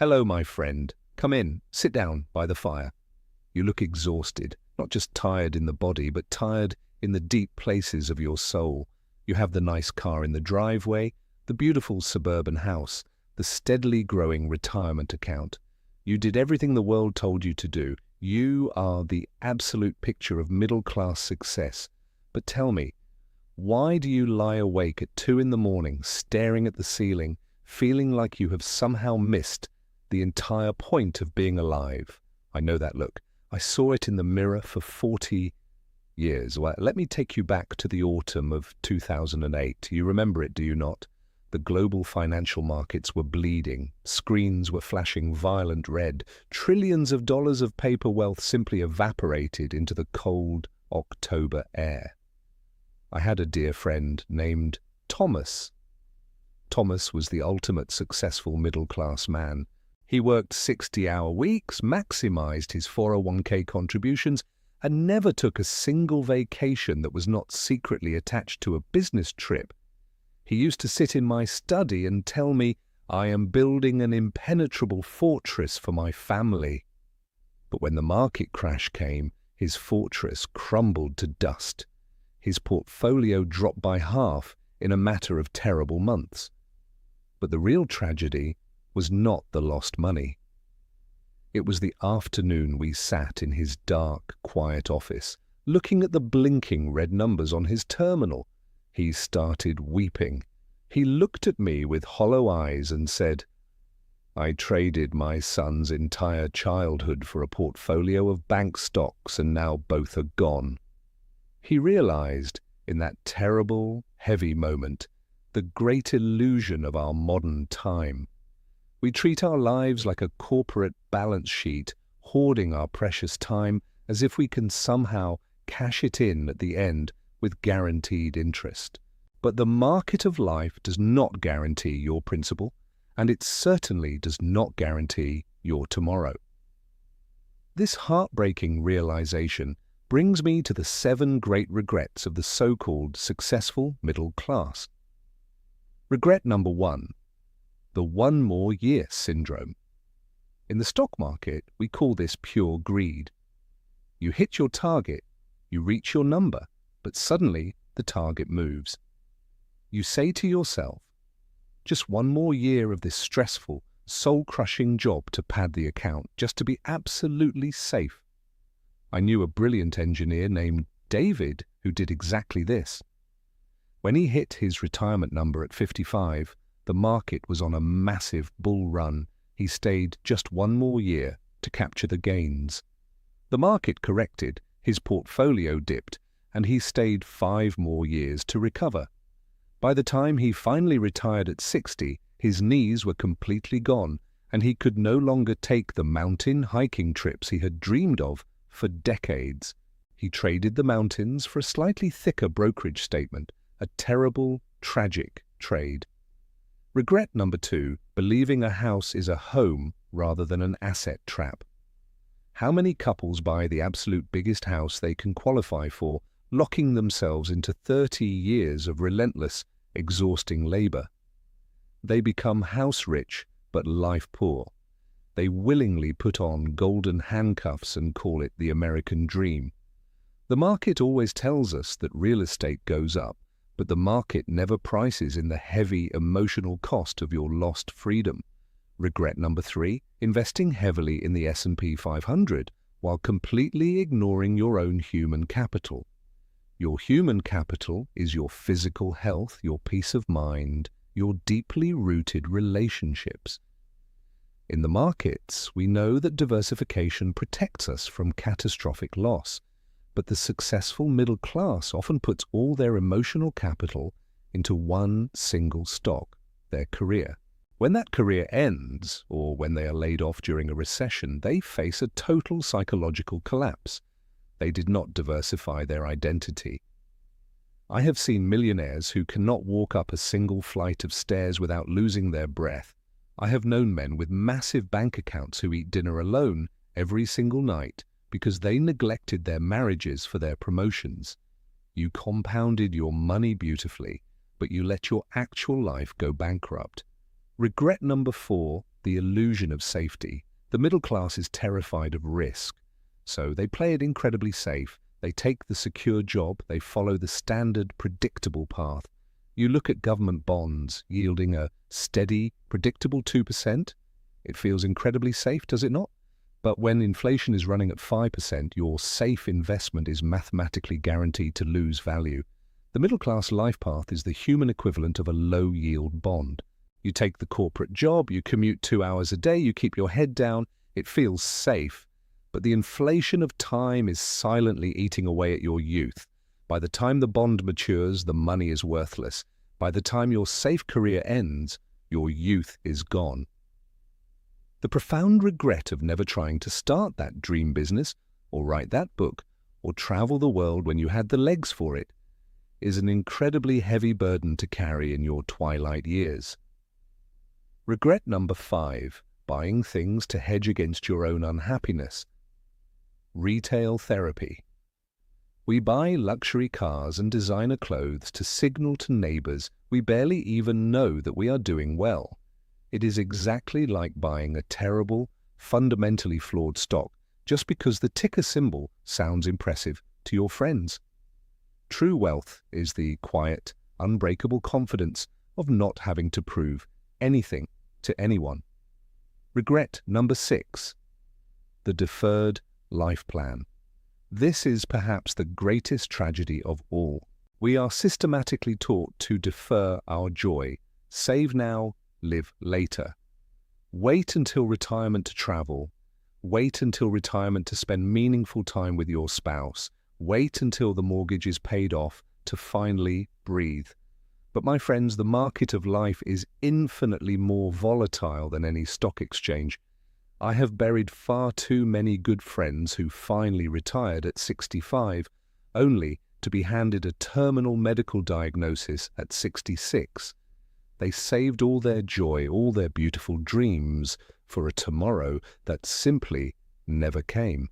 Hello, my friend. Come in, sit down by the fire. You look exhausted, not just tired in the body, but tired in the deep places of your soul. You have the nice car in the driveway, the beautiful suburban house, the steadily growing retirement account. You did everything the world told you to do. You are the absolute picture of middle-class success. But tell me, why do you lie awake at 2 in the morning, staring at the ceiling, feeling like you have somehow missed the entire point of being alive? I know that look. I saw it in the mirror for 40 years. Well, let me take you back to the autumn of 2008. You remember it, do you not? The global financial markets were bleeding. Screens were flashing violent red. Trillions of dollars of paper wealth simply evaporated into the cold October air. I had a dear friend named Thomas. Thomas was the ultimate successful middle-class man. He worked 60-hour weeks, maximized his 401k contributions, and never took a single vacation that was not secretly attached to a business trip. He used to sit in my study and tell me, "I am building an impenetrable fortress for my family." But when the market crash came, his fortress crumbled to dust. His portfolio dropped by half in a matter of terrible months. But the real tragedy was not the lost money. It was the afternoon we sat in his dark, quiet office, looking at the blinking red numbers on his terminal. He started weeping. He looked at me with hollow eyes and said, "I traded my son's entire childhood for a portfolio of bank stocks, and now both are gone." He realized, in that terrible, heavy moment, the great illusion of our modern time. We treat our lives like a corporate balance sheet, hoarding our precious time as if we can somehow cash it in at the end with guaranteed interest. But the market of life does not guarantee your principal, and it certainly does not guarantee your tomorrow. This heartbreaking realization brings me to the 7 great regrets of the so-called successful middle class. Regret number 1, the 1 more year syndrome. In the stock market, we call this pure greed. You hit your target, you reach your number, but suddenly the target moves. You say to yourself, just 1 more year of this stressful, soul-crushing job to pad the account, just to be absolutely safe. I knew a brilliant engineer named David who did exactly this. When he hit his retirement number at 55, the market was on a massive bull run. He stayed just 1 more year to capture the gains. The market corrected, his portfolio dipped, and he stayed 5 more years to recover. By the time he finally retired at 60, his knees were completely gone, and he could no longer take the mountain hiking trips he had dreamed of for decades. He traded the mountains for a slightly thicker brokerage statement, a terrible, tragic trade. Regret number 2, believing a house is a home rather than an asset trap. How many couples buy the absolute biggest house they can qualify for, locking themselves into 30 years of relentless, exhausting labor? They become house rich but life poor. They willingly put on golden handcuffs and call it the American dream. The market always tells us that real estate goes up, but the market never prices in the heavy emotional cost of your lost freedom. Regret number 3, investing heavily in the S&P 500 while completely ignoring your own human capital. Your human capital is your physical health, your peace of mind, your deeply rooted relationships. In the markets, we know that diversification protects us from catastrophic loss, but the successful middle class often puts all their emotional capital into one single stock, their career. When that career ends, or when they are laid off during a recession, they face a total psychological collapse. They did not diversify their identity. I have seen millionaires who cannot walk up a single flight of stairs without losing their breath. I have known men with massive bank accounts who eat dinner alone every single night because they neglected their marriages for their promotions. You compounded your money beautifully, but you let your actual life go bankrupt. Regret number 4, the illusion of safety. The middle class is terrified of risk, so they play it incredibly safe. They take the secure job, they follow the standard, predictable path. You look at government bonds yielding a steady, predictable 2%. It feels incredibly safe, does it not? But when inflation is running at 5%, your safe investment is mathematically guaranteed to lose value. The middle-class life path is the human equivalent of a low-yield bond. You take the corporate job, you commute 2 hours a day, you keep your head down, it feels safe. But the inflation of time is silently eating away at your youth. By the time the bond matures, the money is worthless. By the time your safe career ends, your youth is gone. The profound regret of never trying to start that dream business, or write that book, or travel the world when you had the legs for it, is an incredibly heavy burden to carry in your twilight years. Regret number 5, buying things to hedge against your own unhappiness. Retail therapy. We buy luxury cars and designer clothes to signal to neighbors we barely even know that we are doing well. It is exactly like buying a terrible, fundamentally flawed stock just because the ticker symbol sounds impressive to your friends. True wealth is the quiet, unbreakable confidence of not having to prove anything to anyone. Regret number 6, the deferred life plan. This is perhaps the greatest tragedy of all. We are systematically taught to defer our joy, save now, live later. Wait until retirement to travel. Wait until retirement to spend meaningful time with your spouse. Wait until the mortgage is paid off to finally breathe. But my friends, the market of life is infinitely more volatile than any stock exchange. I have buried far too many good friends who finally retired at 65, only to be handed a terminal medical diagnosis at 66. They saved all their joy, all their beautiful dreams for a tomorrow that simply never came.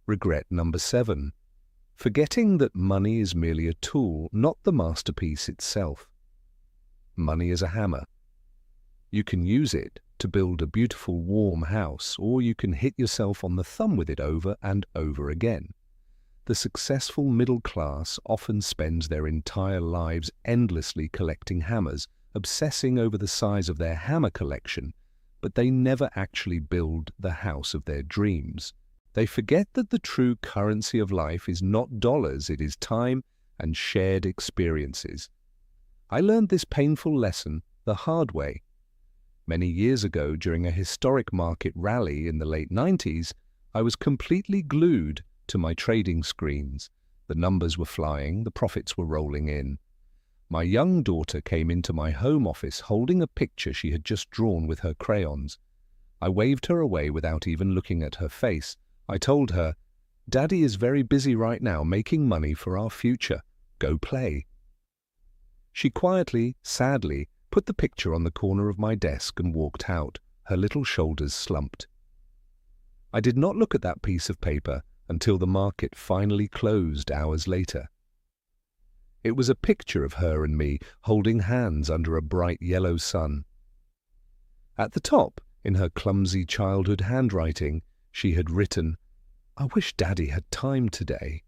Regret number 7, forgetting that money is merely a tool, not the masterpiece itself. Money is a hammer. You can use it to build a beautiful warm house, or you can hit yourself on the thumb with it over and over again. The successful middle class often spends their entire lives endlessly collecting hammers, obsessing over the size of their hammer collection, but they never actually build the house of their dreams. They forget that the true currency of life is not dollars, it is time and shared experiences. I learned this painful lesson the hard way. Many years ago, during a historic market rally in the late 90s, I was completely glued to my trading screens. The numbers were flying, the profits were rolling in. My young daughter came into my home office holding a picture she had just drawn with her crayons. I waved her away without even looking at her face. I told her, "Daddy is very busy right now making money for our future. Go play." She quietly, sadly, put the picture on the corner of my desk and walked out, her little shoulders slumped. I did not look at that piece of paper until the market finally closed hours later. It was a picture of her and me holding hands under a bright yellow sun. At the top, in her clumsy childhood handwriting, she had written, "I wish Daddy had time today."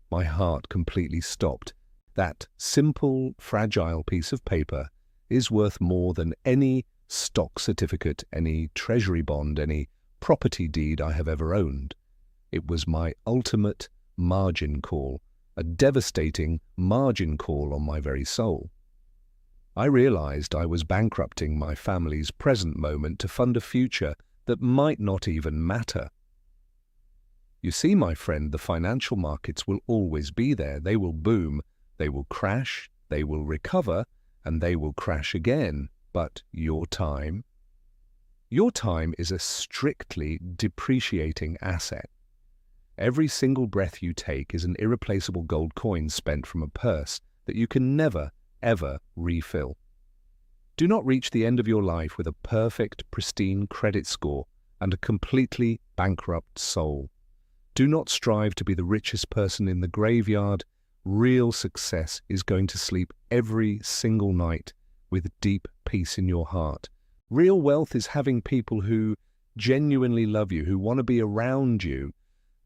My heart completely stopped. That simple, fragile piece of paper is worth more than any stock certificate, any treasury bond, any property deed I have ever owned. It was my ultimate margin call, a devastating margin call on my very soul. I realized I was bankrupting my family's present moment to fund a future that might not even matter. You see, my friend, the financial markets will always be there. They will boom, they will crash, they will recover, and they will crash again. But your time is a strictly depreciating asset. Every single breath you take is an irreplaceable gold coin spent from a purse that you can never, ever refill. Do not reach the end of your life with a perfect, pristine credit score and a completely bankrupt soul. Do not strive to be the richest person in the graveyard. Real success is going to sleep every single night with deep peace in your heart, Real wealth is having people who genuinely love you, who want to be around you,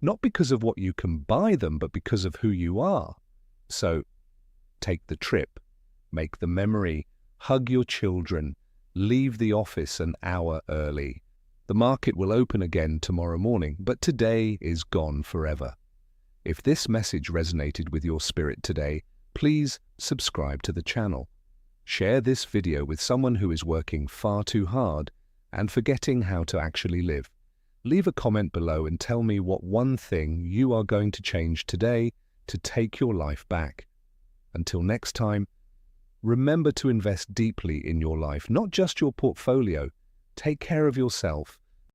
not because of what you can buy them, but because of who you are. So take the trip, make the memory, hug your children, leave the office an hour early. The market will open again tomorrow morning, but today is gone forever. If this message resonated with your spirit today, please subscribe to the channel. Share this video with someone who is working far too hard and forgetting how to actually live. Leave a comment below and tell me what one thing you are going to change today to take your life back. Until next time, remember to invest deeply in your life, not just your portfolio. Take care of yourself